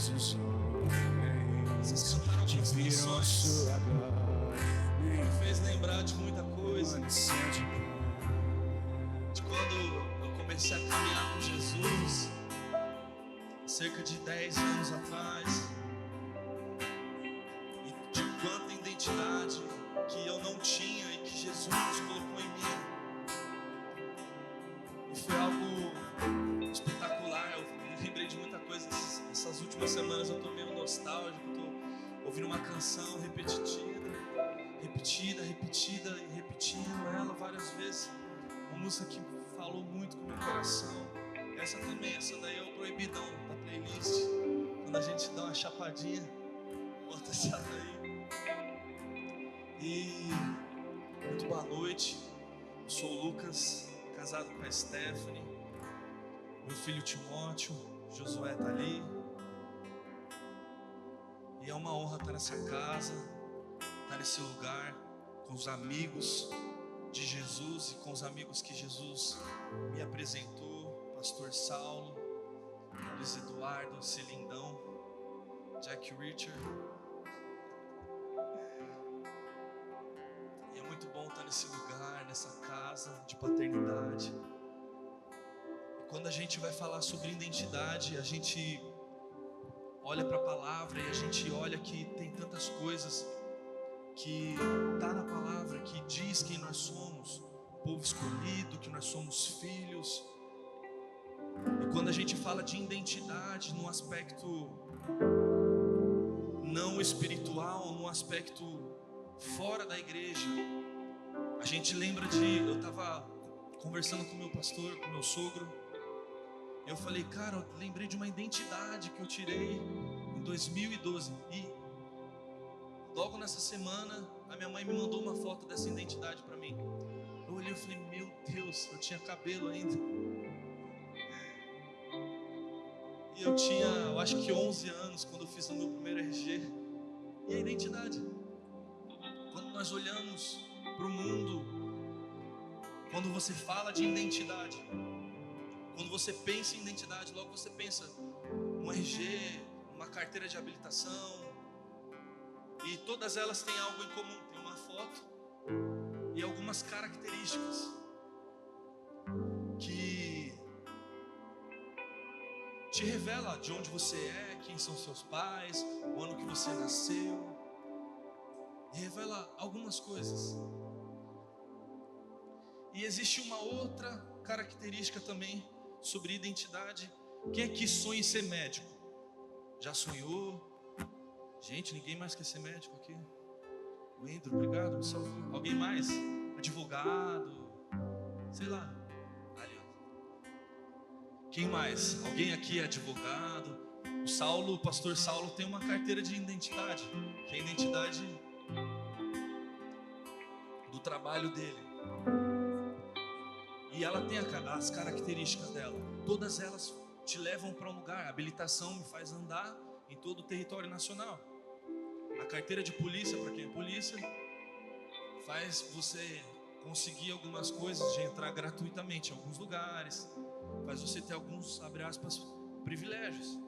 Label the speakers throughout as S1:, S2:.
S1: todos os homens que viram sua glória.
S2: Me fez lembrar de muita coisa, de quando eu comecei a caminhar com Jesus, cerca de 10 anos atrás, e de quanta identidade que eu não tinha e que Jesus colocou em mim. E foi algo espetacular. Eu lembrei de muita coisa. Essas últimas semanas eu tô meio nostálgico, tô ouvindo uma canção repetida e repetindo ela várias vezes. Uma música que falou muito com o meu coração. Essa também, essa daí é o proibidão da playlist. Quando a gente dá uma chapadinha, bota essa daí. E muito boa noite. Eu sou o Lucas, casado com a Stephanie. Meu filho Timóteo, Josué tá ali. E é uma honra estar nessa casa, estar nesse lugar, com os amigos de Jesus e com os amigos que Jesus me apresentou. Pastor Saulo, Luiz Eduardo, Celindão, Jack Richard. E é muito bom estar nesse lugar, nessa casa de paternidade. E quando a gente vai falar sobre identidade, a gente olha para a palavra e a gente olha que tem tantas coisas que está na palavra, que diz quem nós somos, povo escolhido, que nós somos filhos. E quando a gente fala de identidade num aspecto não espiritual, num aspecto fora da igreja, a gente lembra eu estava conversando com o meu pastor, com o meu sogro, e eu falei, cara, eu lembrei de uma identidade que eu tirei em 2012, e logo nessa semana a minha mãe me mandou uma foto dessa identidade para mim. Eu olhei e falei, meu Deus, eu tinha cabelo ainda. E eu tinha, eu acho que 11 anos quando eu fiz o meu primeiro RG. E a identidade, quando nós olhamos para o mundo, quando você fala de identidade, quando você pensa em identidade, logo você pensa um RG, uma carteira de habilitação, e todas elas têm algo em comum, tem uma foto e algumas características que te revela de onde você é, quem são seus pais, o ano que você nasceu, e revela algumas coisas. E existe uma outra característica também sobre identidade. Quem aqui sonha em ser médico? Já sonhou? Gente, ninguém mais quer ser médico aqui. O Endro, obrigado, me salvou. Alguém mais? Advogado? Sei lá. Ali, ó. Quem mais? Alguém aqui é advogado? O pastor Saulo tem uma carteira de identidade, que é a identidade do trabalho dele. E ela tem as características dela. Todas elas te levam para um lugar. A habilitação me faz andar em todo o território nacional. A carteira de polícia, para quem é polícia, faz você conseguir algumas coisas, de entrar gratuitamente em alguns lugares, faz você ter alguns, abre aspas, privilégios.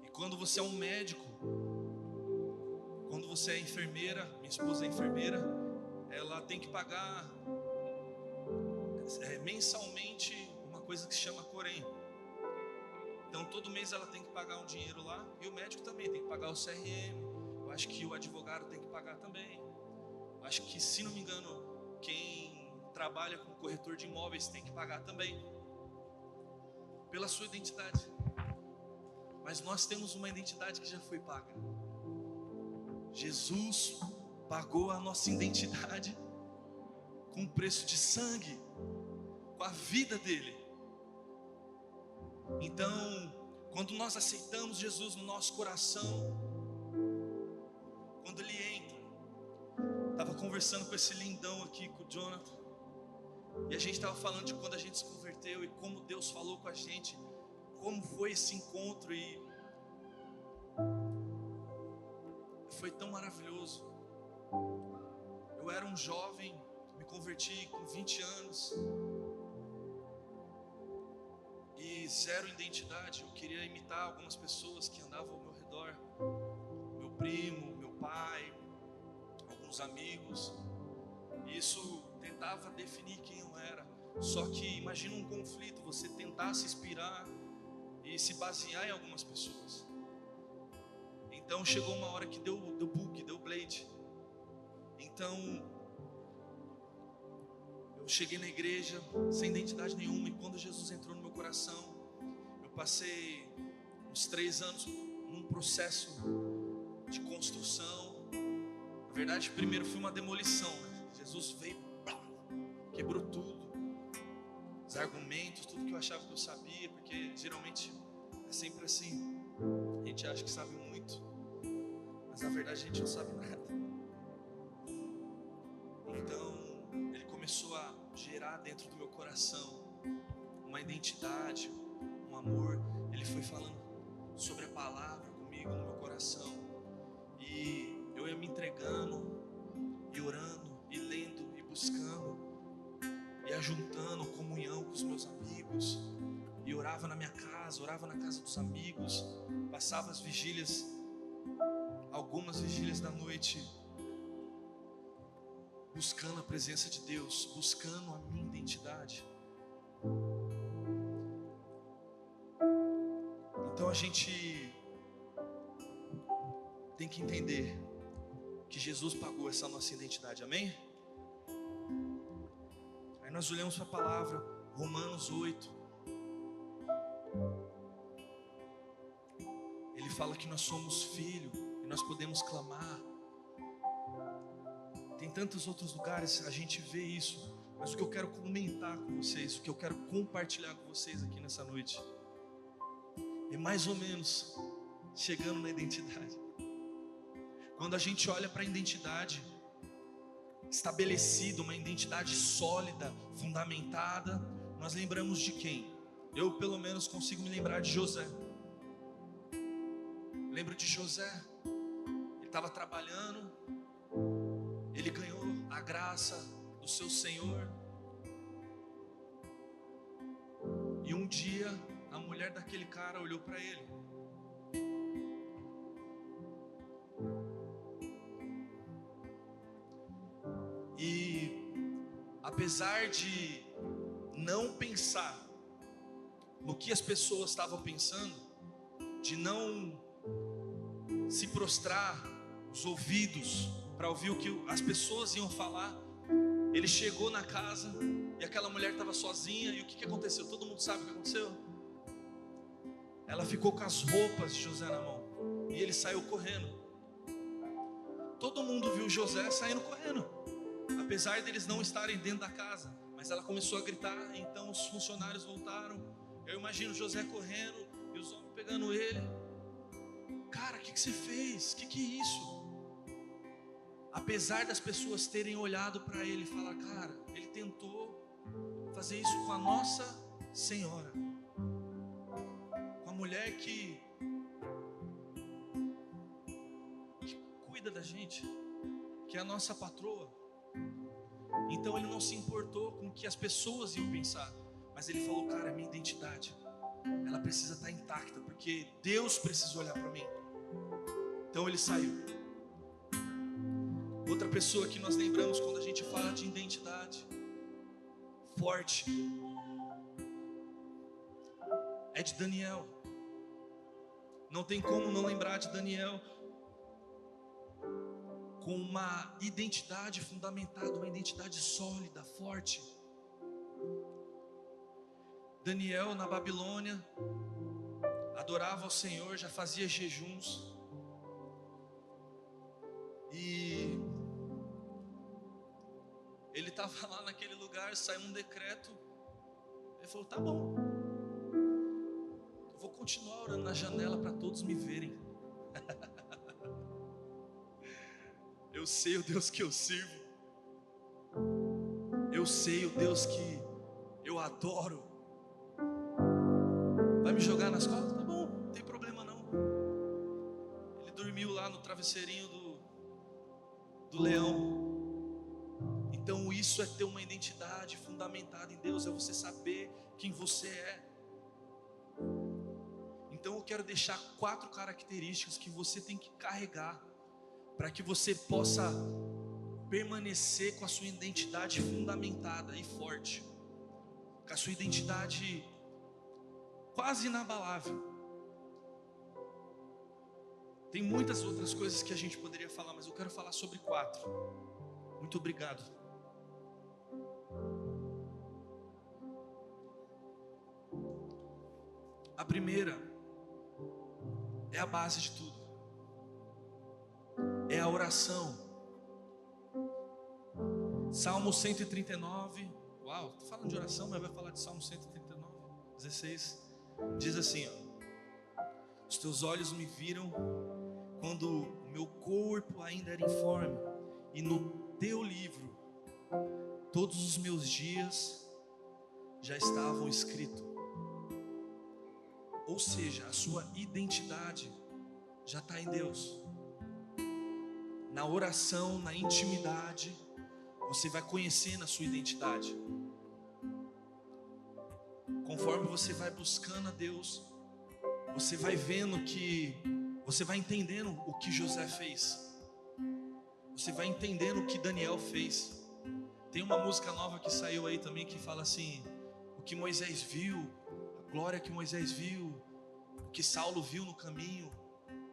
S2: E quando você é um médico, quando você é enfermeira, minha esposa é enfermeira, ela tem que pagar mensalmente uma coisa que se chama Corém. Então todo mês ela tem que pagar um dinheiro lá, e o médico também tem que pagar o CRM. Eu acho que o advogado tem que pagar também. Eu acho que, se não me engano, quem trabalha com corretor de imóveis tem que pagar também, pela sua identidade. Mas nós temos uma identidade que já foi paga. Jesus pagou a nossa identidade com o preço de sangue, com a vida dele. Então, quando nós aceitamos Jesus no nosso coração, quando ele entra, estava conversando com esse lindão aqui, com o Jonathan, e a gente estava falando de quando a gente se converteu e como Deus falou com a gente, como foi esse encontro, e foi tão maravilhoso. Eu era um jovem, me converti com 20 anos, e zero identidade. Eu queria imitar algumas pessoas que andavam ao meu redor. Meu primo, meu pai, alguns amigos. Isso tentava definir quem eu era. Só que imagina um conflito, você tentar se inspirar e se basear em algumas pessoas. Então chegou uma hora que deu bug, deu blade. Então eu cheguei na igreja sem identidade nenhuma, e quando Jesus entrou no meu coração, eu passei uns 3 anos num processo de construção. Na verdade, primeiro foi uma demolição, né? Jesus veio, quebrou tudo, os argumentos, tudo que eu achava que eu sabia, porque geralmente é sempre assim. A gente acha que sabe muito, mas na verdade a gente não sabe nada. Então ele começou a gerar dentro do meu coração uma identidade, um amor. Ele foi falando sobre a palavra comigo no meu coração, e eu ia me entregando e orando e lendo e buscando e ajuntando comunhão com os meus amigos, e orava na minha casa, orava na casa dos amigos, passava as vigílias, algumas vigílias da noite, buscando a presença de Deus, buscando a minha identidade. Então a gente tem que entender que Jesus pagou essa nossa identidade, amém? Aí nós olhamos para a palavra, Romanos 8. Ele fala que nós somos filhos e nós podemos clamar. Tem tantos outros lugares a gente vê isso, mas o que eu quero comentar com vocês, o que eu quero compartilhar com vocês aqui nessa noite, é mais ou menos chegando na identidade. Quando a gente olha para a identidade estabelecida, uma identidade sólida, fundamentada, nós lembramos de quem? Eu pelo menos consigo me lembrar de José. Lembro de José. Ele estava trabalhando, ele ganhou a graça do seu Senhor, e um dia a mulher daquele cara olhou para ele. E apesar de não pensar no que as pessoas estavam pensando, de não se prostrar os ouvidos para ouvir o que as pessoas iam falar, ele chegou na casa e aquela mulher estava sozinha. E o que aconteceu? Todo mundo sabe o que aconteceu? Ela ficou com as roupas de José na mão e ele saiu correndo. Todo mundo viu José saindo correndo, apesar deles não estarem dentro da casa. Mas ela começou a gritar, então os funcionários voltaram. Eu imagino José correndo e os homens pegando ele. Cara, o que você fez? O que é isso? Apesar das pessoas terem olhado para ele e falar, cara, ele tentou fazer isso com a nossa Senhora, com a mulher que cuida da gente, que é a nossa patroa. Então ele não se importou com o que as pessoas iam pensar, mas ele falou, cara, a minha identidade, ela precisa estar intacta, porque Deus precisa olhar para mim. Então ele saiu. Outra pessoa que nós lembramos quando a gente fala de identidade forte é de Daniel. Não tem como não lembrar de Daniel, com uma identidade fundamentada, uma identidade sólida, forte. Daniel na Babilônia adorava ao Senhor, já fazia jejuns, e ele estava lá naquele lugar, saiu um decreto. Ele falou, tá bom, eu vou continuar orando na janela para todos me verem. Eu sei o Deus que eu sirvo, eu sei o Deus que eu adoro. Vai me jogar nas costas? Tá bom, não tem problema não. Ele dormiu lá no travesseirinho do leão. Então isso é ter uma identidade fundamentada em Deus, é você saber quem você é. quero deixar 4 características que você tem que carregar para que você possa permanecer com a sua identidade fundamentada e forte, com a sua identidade quase inabalável. Tem muitas outras coisas que a gente poderia falar, mas eu quero falar sobre 4. Muito obrigado. A primeira é a base de tudo. É a oração. Salmo 139. Uau, tô falando de oração, mas vai falar de Salmo 139, 16. Diz assim, ó: os teus olhos me viram quando o meu corpo ainda era informe, e no teu livro todos os meus dias já estavam escritos. Ou seja, a sua identidade já está em Deus. Na oração, na intimidade, você vai conhecendo a sua identidade. Conforme você vai buscando a Deus, você vai vendo que, você vai entendendo o que José fez. Você vai entendendo o que Daniel fez. Tem uma música nova que saiu aí também que fala assim: o que Moisés viu, a glória que Moisés viu, o que Saulo viu no caminho.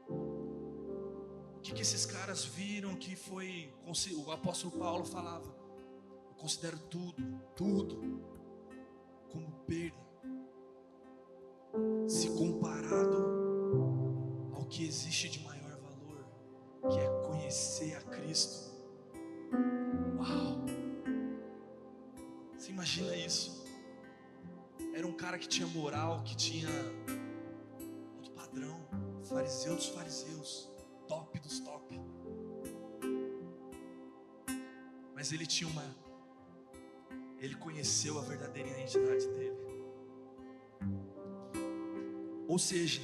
S2: O que esses caras viram que foi, o apóstolo Paulo falava: eu considero tudo como perda, se comparado ao que existe de maior valor, que é conhecer a Cristo. Uau! Você imagina isso? Era um cara que tinha moral, que tinha alto padrão, fariseu dos fariseus, top dos top. Mas ele conheceu a verdadeira identidade dele. Ou seja,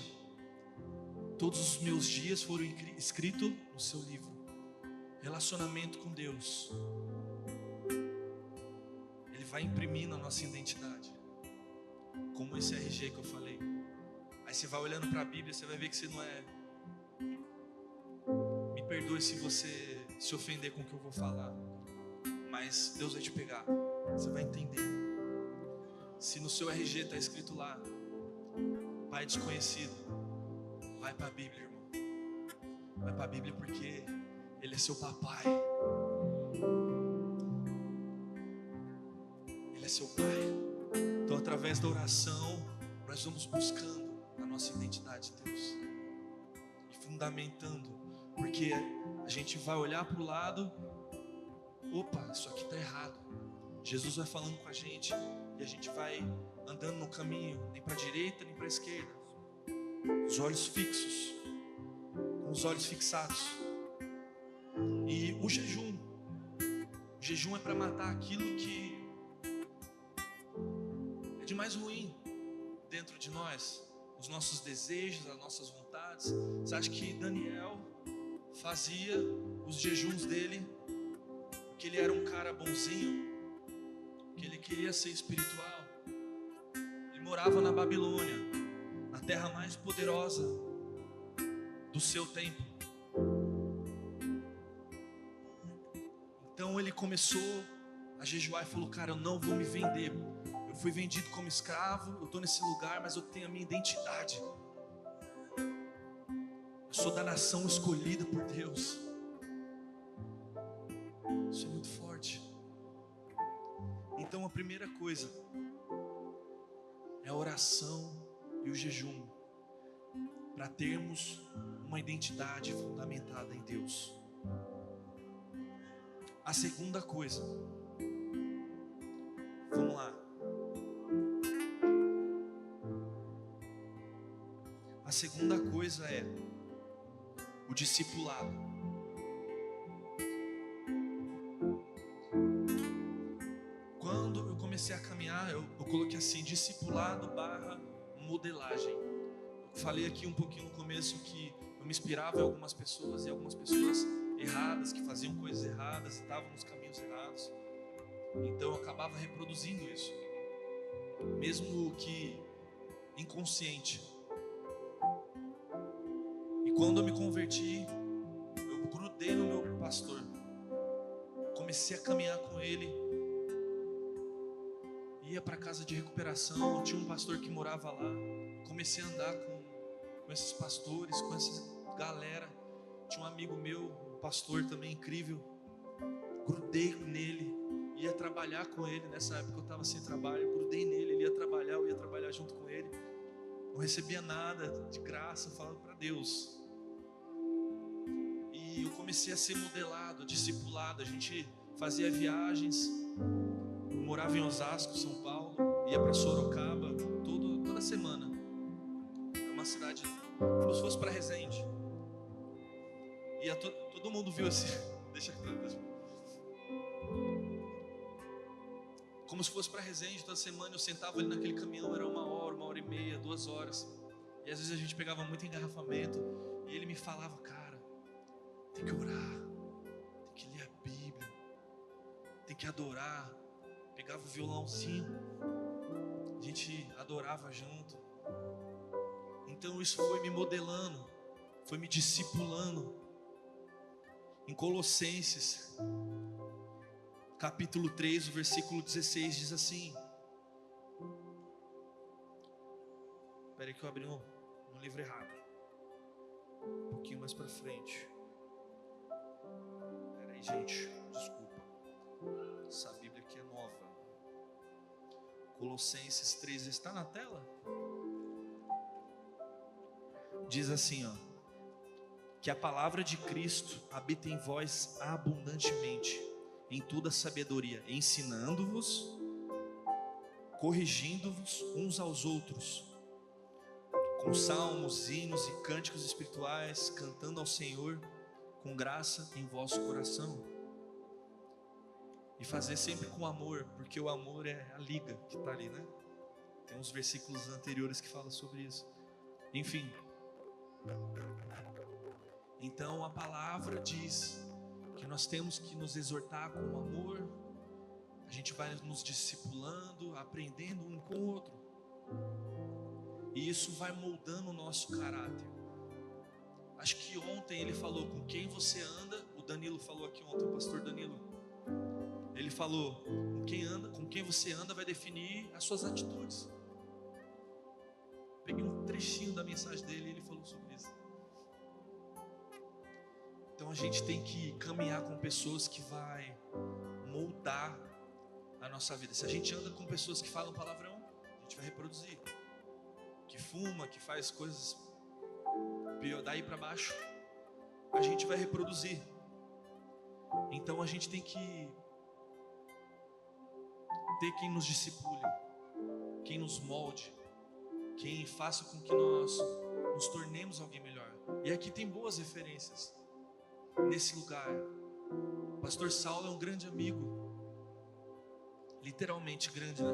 S2: todos os meus dias foram escritos no seu livro. Relacionamento com Deus, Ele vai imprimir na nossa identidade, como esse RG que eu falei. Aí você vai olhando para a Bíblia, você vai ver que você não é. Me perdoe se você se ofender com o que eu vou falar, mas Deus vai te pegar. Você vai entender. Se no seu RG está escrito lá Pai desconhecido, vai para a Bíblia, irmão. Vai para a Bíblia porque Ele é seu papai. Ele é seu pai. Então, através da oração, nós vamos buscando a nossa identidade de Deus e fundamentando, porque a gente vai olhar para o lado, opa, isso aqui está errado. Jesus vai falando com a gente e a gente vai andando no caminho, nem para a direita nem para a esquerda, os olhos fixos, com os olhos fixados. E o jejum é para matar aquilo que é de mais ruim dentro de nós, os nossos desejos, as nossas vontades. Você acha que Daniel fazia os jejuns dele porque ele era um cara bonzinho, que ele queria ser espiritual? Ele morava na Babilônia, na terra mais poderosa do seu tempo. Então ele começou a jejuar e falou: cara, eu não vou me vender. Eu fui vendido como escravo, eu estou nesse lugar, mas eu tenho a minha identidade. Eu sou da nação escolhida por Deus. Isso é muito forte. Então a primeira coisa é a oração e o jejum, para termos uma identidade fundamentada em Deus. A segunda coisa, vamos lá. A segunda coisa é o discipulado. Quando eu comecei a caminhar, eu coloquei assim: discipulado / modelagem. Eu falei aqui um pouquinho no começo que eu me inspirava em algumas pessoas, e algumas pessoas erradas, que faziam coisas erradas e estavam nos caminhos errados. Então eu acabava reproduzindo isso, mesmo que inconsciente. quando eu me converti, eu grudei no meu pastor. Comecei a caminhar com ele. Ia para casa de recuperação, tinha um pastor que morava lá. Comecei a andar com esses pastores, com essa galera. Tinha um amigo meu, um pastor também incrível. Grudei nele, ia trabalhar com ele. Nessa época eu estava sem trabalho, grudei nele, ele ia trabalhar, eu ia trabalhar junto com ele. Não recebia nada de graça, falando para Deus. E eu comecei a ser modelado, discipulado. A gente fazia viagens. Eu morava em Osasco, São Paulo, ia para Sorocaba toda semana. É uma cidade como se fosse para Resende. E todo mundo viu assim. Deixa. Como se fosse para Resende, toda semana eu sentava ali naquele caminhão, era 1 hora e meia, 2 horas. E às vezes a gente pegava muito engarrafamento. E ele me falava, cara, tem que orar, tem que ler a Bíblia, tem que adorar. Pegava o violãozinho, a gente adorava junto. Então isso foi me modelando, foi me discipulando. Em Colossenses, capítulo 3, o versículo 16 diz assim. Espera aí que eu abri no livro errado. Um pouquinho mais para frente. Espera aí, gente, desculpa. Essa Bíblia aqui é nova. Colossenses 3, está na tela? Diz assim, ó: que a palavra de Cristo habita em vós abundantemente, em toda sabedoria, ensinando-vos, corrigindo-vos uns aos outros, com salmos, hinos e cânticos espirituais, cantando ao Senhor com graça em vosso coração. E fazer sempre com amor, porque o amor é a liga que está ali, né? Tem uns versículos anteriores que falam sobre isso. Enfim. Então a palavra diz que nós temos que nos exortar com amor. A gente vai nos discipulando, aprendendo um com o outro. E isso vai moldando o nosso caráter. Acho que ontem ele falou, com quem você anda. O Danilo falou aqui ontem, o pastor Danilo. Ele falou, com quem você anda vai definir as suas atitudes. Peguei um trechinho da mensagem dele e ele falou sobre isso. Então a gente tem que caminhar com pessoas que vai moldar a nossa vida. Se a gente anda com pessoas que falam palavrão, a gente vai reproduzir. Que fuma, que faz coisas pior, daí para baixo, a gente vai reproduzir. Então a gente tem que ter quem nos discipule, quem nos molde, quem faça com que nós nos tornemos alguém melhor. E aqui tem boas referências nesse lugar. O pastor Saulo é um grande amigo, literalmente grande, né?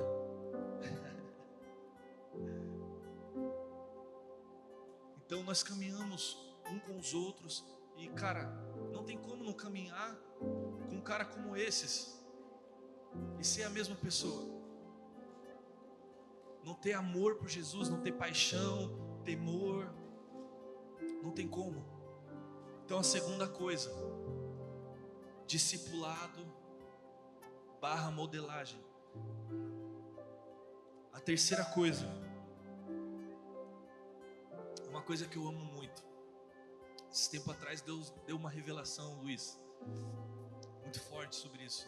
S2: Então nós caminhamos um com os outros. E cara, não tem como não caminhar com um cara como esses e ser a mesma pessoa. Não ter amor por Jesus, não ter paixão, temor, não tem como. Então a segunda coisa, discipulado / modelagem. A terceira coisa, uma coisa que eu amo muito. Esse tempo atrás Deus deu uma revelação, Luiz, muito forte sobre isso,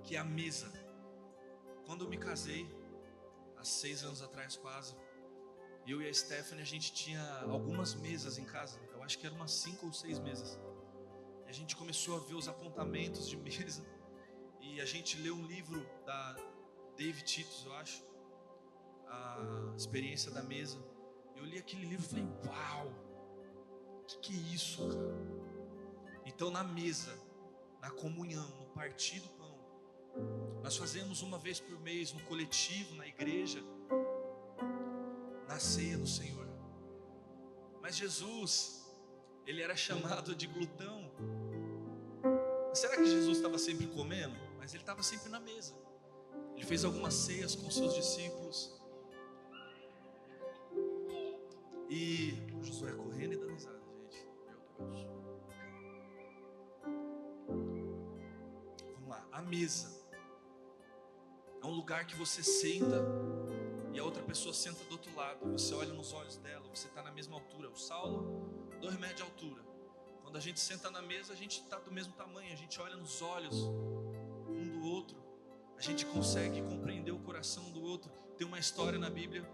S2: que é a mesa. Quando eu me casei, há 6 anos atrás quase, eu e a Stephanie, a gente tinha algumas mesas em casa. Eu acho que eram umas 5 ou 6 mesas. E a gente começou a ver os apontamentos de mesa. E a gente leu um livro da David Titus, eu acho, a experiência da mesa. Eu li aquele livro e falei, uau, que é isso, cara? Então na mesa, na comunhão, no partir do pão, nós fazemos uma vez por mês, no coletivo, na igreja, na ceia do Senhor. Mas Jesus, ele era chamado de glutão. Será que Jesus estava sempre comendo? Mas ele estava sempre na mesa. Ele fez algumas ceias com seus discípulos. E o Josué correndo e dando risada, gente. Meu Deus. Vamos lá. A mesa é um lugar que você senta e a outra pessoa senta do outro lado. Você olha nos olhos dela, você está na mesma altura. O Saulo, 2 metros de altura. Quando a gente senta na mesa, a gente está do mesmo tamanho. A gente olha nos olhos um do outro. A gente consegue compreender o coração do outro. Tem uma história na Bíblia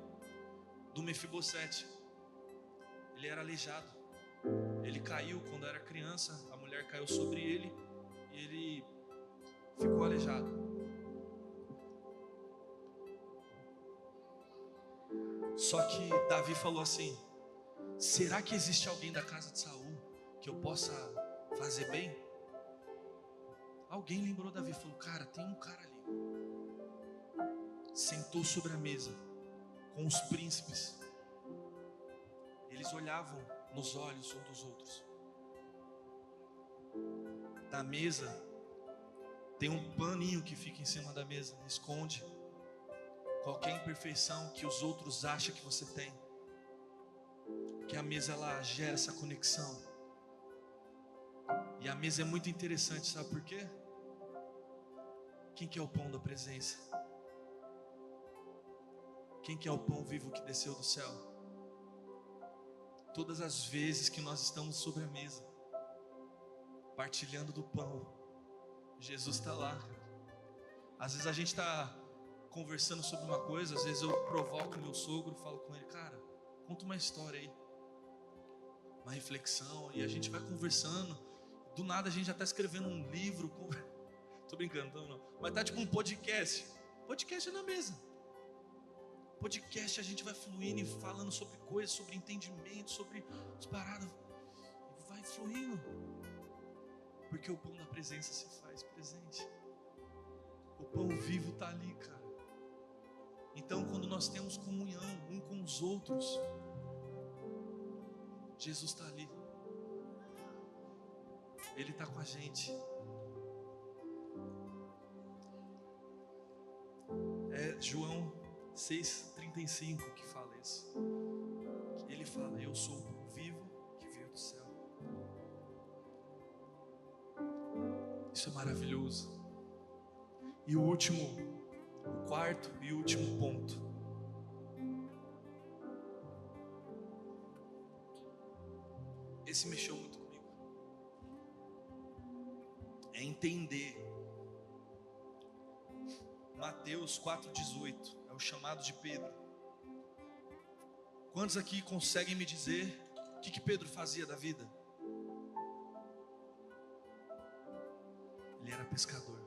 S2: do Mefibosete. Ele era aleijado. Ele caiu quando era criança. A mulher caiu sobre ele e ele ficou aleijado. Só que Davi falou assim: será que existe alguém da casa de Saul que eu possa fazer bem? Alguém lembrou Davi, falou: cara, tem um cara ali. Sentou sobre a mesa com os príncipes. Eles olhavam nos olhos um dos outros. Da mesa tem um paninho que fica em cima da mesa, esconde qualquer imperfeição que os outros acham que você tem. Que a mesa ela gera essa conexão. E a mesa é muito interessante, sabe por quê? Quem que é o pão da presença? Quem que é o pão vivo que desceu do céu? Todas as vezes que nós estamos sobre a mesa, partilhando do pão, Jesus está lá. Às vezes a gente está conversando sobre uma coisa, às vezes eu provoco meu sogro, falo com ele: cara, conta uma história aí, uma reflexão, e a gente vai conversando. Do nada a gente já está escrevendo um livro. Tô brincando, não. Mas tá tipo um podcast. Podcast é na mesa. Podcast a gente vai fluindo e falando sobre coisas, sobre entendimento, sobre as paradas. E vai fluindo. Porque o pão da presença se faz presente. O pão vivo está ali, cara. Então quando nós temos comunhão um com os outros, Jesus está ali. Ele está com a gente. É João 6,35 que fala isso. Ele fala: eu sou o pão vivo que veio do céu. Isso é maravilhoso. E o quarto e último ponto. Esse mexeu muito comigo. É entender. Mateus 4,18 é o chamado de Pedro. Quantos aqui conseguem me dizer o que Pedro fazia da vida? Ele era pescador.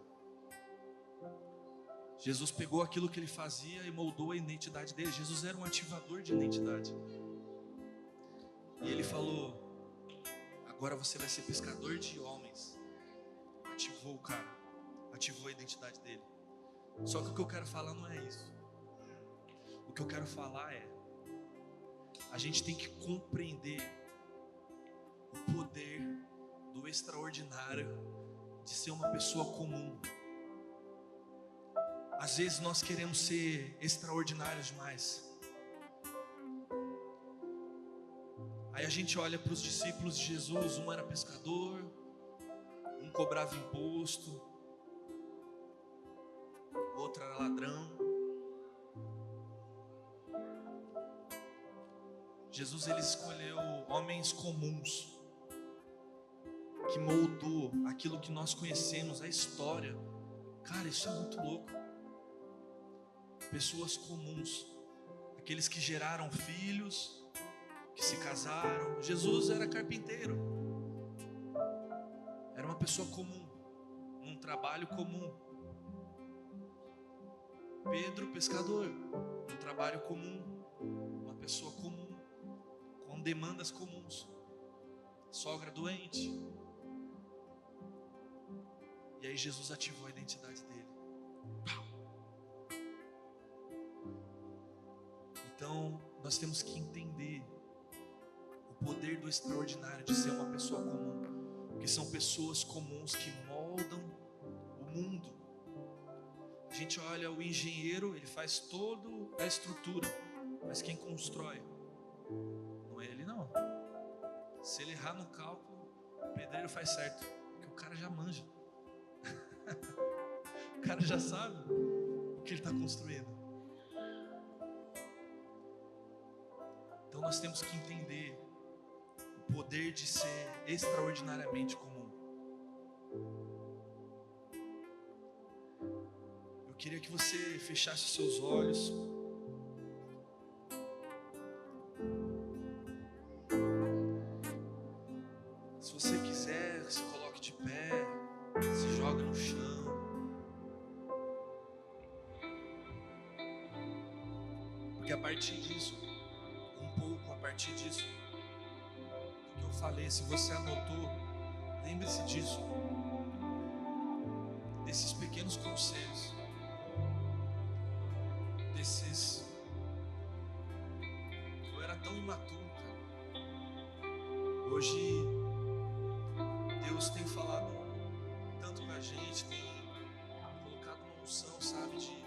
S2: Jesus pegou aquilo que ele fazia e moldou a identidade dele. Jesus era um ativador de identidade. E ele falou: agora você vai ser pescador de homens. Ativou o cara, ativou a identidade dele. Só que o que eu quero falar não é isso. O que eu quero falar é: a gente tem que compreender o poder do extraordinário de ser uma pessoa comum. Às vezes nós queremos ser extraordinários demais. Aí a gente olha para os discípulos de Jesus, um era pescador, um cobrava imposto, o outro era ladrão. Jesus ele escolheu homens comuns, que moldou aquilo que nós conhecemos, a história. Cara, isso é muito louco. Pessoas comuns, aqueles que geraram filhos, que se casaram. Jesus era carpinteiro, era uma pessoa comum, num trabalho comum. Pedro, pescador, num trabalho comum, uma pessoa comum, com demandas comuns. Sogra doente. E aí Jesus ativou a identidade dele. Então nós temos que entender o poder do extraordinário de ser uma pessoa comum, porque são pessoas comuns que moldam o mundo. A gente olha o engenheiro, ele faz toda a estrutura, mas quem constrói Se ele errar no cálculo, o pedreiro faz certo, porque o cara já manja. O cara já sabe o que ele está construindo. Então nós temos que entender o poder de ser extraordinariamente comum. Eu queria que você fechasse os seus olhos. Se você quiser, se coloque de pé, se joga no chão. Porque a partir disso, a partir disso que eu falei, se você anotou, lembre-se disso, desses pequenos conselhos, eu era tão imaturo, cara. Hoje Deus tem falado tanto com a gente, tem colocado uma unção, sabe, de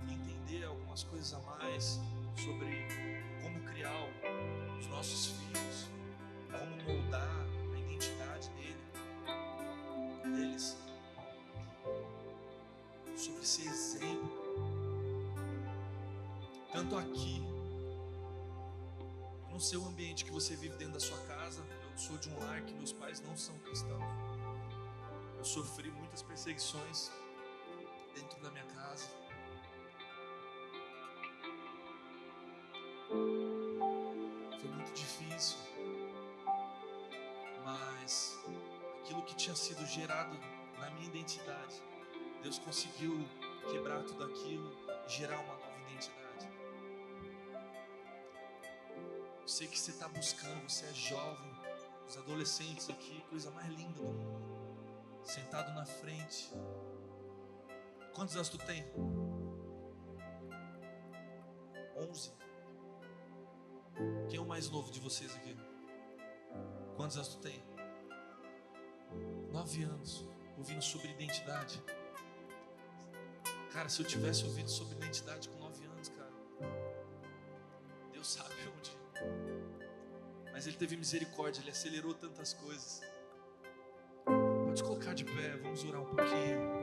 S2: entender algumas coisas a mais sobre como criar os nossos filhos, como moldar a identidade deles, sobre ser exemplo, tanto aqui, no seu ambiente que você vive dentro da sua casa. Eu sou de um lar que meus pais não são cristãos, eu sofri muitas perseguições dentro da minha casa. Foi muito difícil, mas aquilo que tinha sido gerado na minha identidade, Deus conseguiu quebrar tudo aquilo e gerar uma nova identidade. Eu sei que você está buscando, você é jovem, os adolescentes aqui, coisa mais linda do mundo, sentado na frente. Quantos anos tu tem? 11. Quem é o mais novo de vocês aqui? Quantos anos tu tem? 9 anos, ouvindo sobre identidade. Cara, se eu tivesse ouvido sobre identidade com 9 anos, cara, Deus sabe onde. Mas Ele teve misericórdia, Ele acelerou tantas coisas. Pode colocar de pé, vamos orar um pouquinho.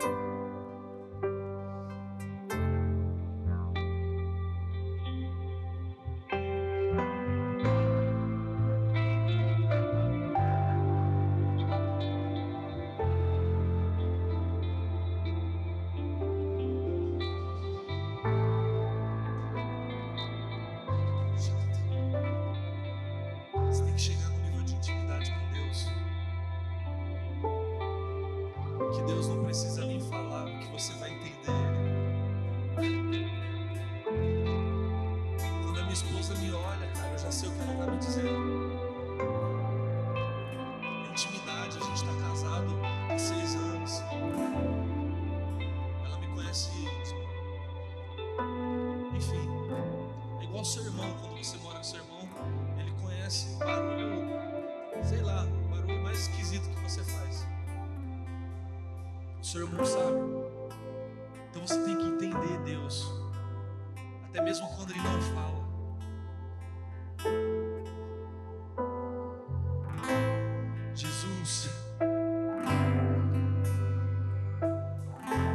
S2: Seu irmão sabe. Então você tem que entender Deus, até mesmo quando Ele não fala. Jesus,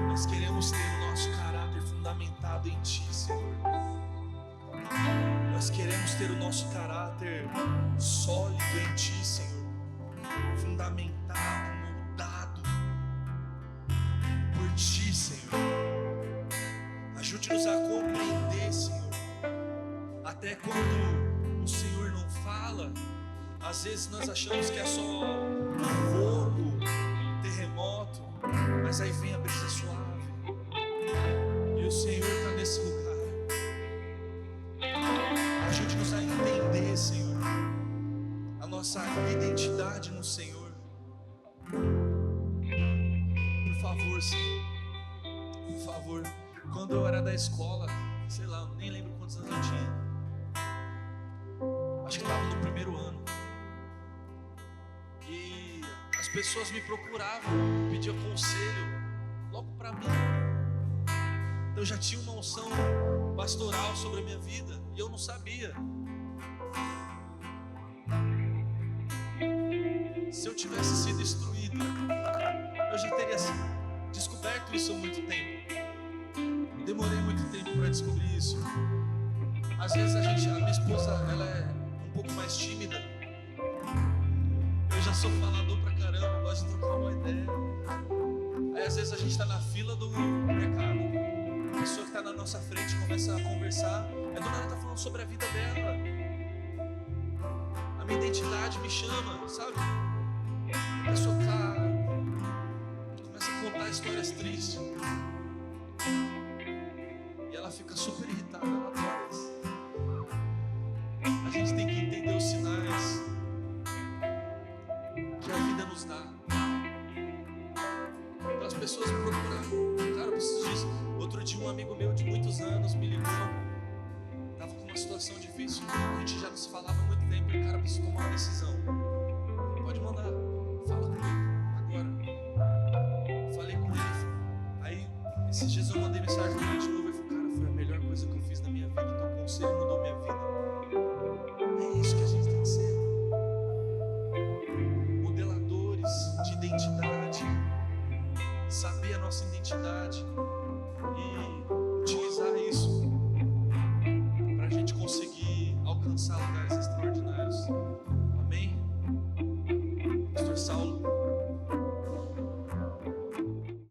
S2: nós queremos ter o nosso caráter fundamentado em Ti, Senhor. Nós queremos ter o nosso caráter sólido em Ti, Senhor, fundamentado, moldado por Ti, Senhor. Ajude-nos a compreender, Senhor, até quando o Senhor não fala. Às vezes nós achamos que é só fogo, terremoto, mas aí vem a brisa suave, e o Senhor está nesse lugar. Ajude-nos a entender, Senhor, a nossa identidade no Senhor. Por favor, Senhor, por favor. Quando eu era da escola, sei lá, eu nem lembro quantos anos eu tinha, acho que estava no primeiro ano, e as pessoas me procuravam, pediam conselho logo para mim. Eu já tinha uma unção pastoral sobre a minha vida e eu não sabia. Se eu tivesse sido instruído, eu já teria descoberto isso há muito tempo. Demorei muito tempo para descobrir isso. Às vezes a minha esposa, ela é um pouco mais tímida. Eu já sou falador pra caramba, gosto de trocar uma ideia. Aí às vezes a gente está na fila do mercado, a pessoa que está na nossa frente começa a conversar, aí do nada tá falando sobre a vida dela. A minha identidade me chama, sabe? A pessoa começa a contar histórias tristes. E ela fica super irritada, ela adora isso. A gente tem que entender os sinais que a vida nos dá. Para as pessoas me procurar, cara, eu preciso disso. Outro dia um amigo meu de muitos anos me ligou, estava com uma situação difícil, a gente já não se falava há muito tempo, e cara, preciso tomar uma decisão.